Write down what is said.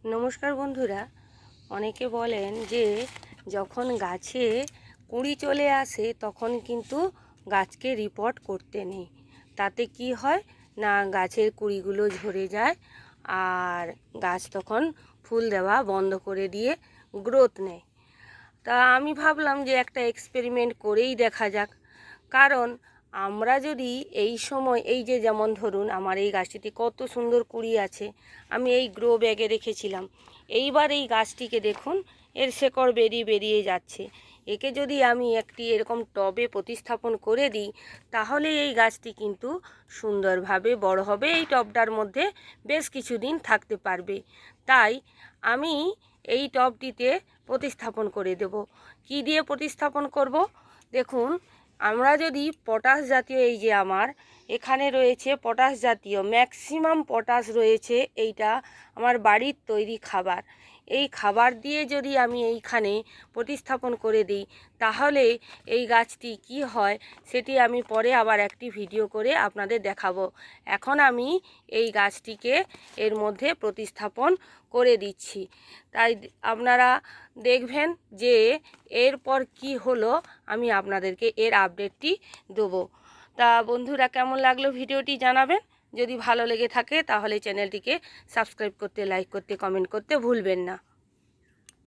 নমস্কার বন্ধুরা। অনেকে বলেন যে যখন গাছে কুঁড়ি চলে আসে তখন কিন্তু গাছকে রিপোর্ট করতে নেই। তাতে কি হয় না, গাছের কুঁড়িগুলো ঝরে যায় আর গাছ তখন ফুল দেওয়া বন্ধ করে দিয়ে গ্রোথ নেয়। তা আমি ভাবলাম যে একটা এক্সপেরিমেন্ট করেই দেখা যাক। কারণ আমরা যদি এই সময় এই যে যেমন ধরুন আমার এই গাছটিতে কত সুন্দর কুঁড়ি আছে, আমি এই গ্রো ব্যাগে রেখেছিলাম। এইবার এই গাছটিকে দেখুন, এর শেকড় বেরিয়ে বেরিয়ে যাচ্ছে। একে যদি আমি একটি এরকম টবে প্রতিস্থাপন করে দিই তাহলে এই গাছটি কিন্তু সুন্দরভাবে বড় হবে, এই টবটার মধ্যে বেশ কিছুদিন থাকতে পারবে। তাই আমি এই টবটিতে প্রতিস্থাপন করে দেব। কি দিয়ে প্রতিস্থাপন করব? দেখুন, আমরা যদি পটাশ জাতীয়, এই যে আমার এখানে রয়েছে পটাশ জাতীয়, ম্যাক্সিমাম পটাশ রয়েছে, এইটা আমার বাড়ির তৈরি খাবার। এই খাবার দিয়ে যদি আমি এইখানে প্রতিস্থাপন করে দিই তাহলে এই গাছটি কি হয় সেটি আমি পরে আবার একটি ভিডিও করে আপনাদের দেখাবো। এখন আমি এই গাছটিকে এর মধ্যে প্রতিস্থাপন করে দিচ্ছি। তাই আপনারা দেখবেন যে এরপর কি হলো, আমি আপনাদেরকে এর আপডেটটি দেবো। তা বন্ধুরা, কেমন লাগলো ভিডিওটি জানাবেন। যদি ভালো লেগে থাকে তাহলে চ্যানেলটিকে সাবস্ক্রাইব করতে, লাইক করতে, কমেন্ট করতে ভুলবেন না।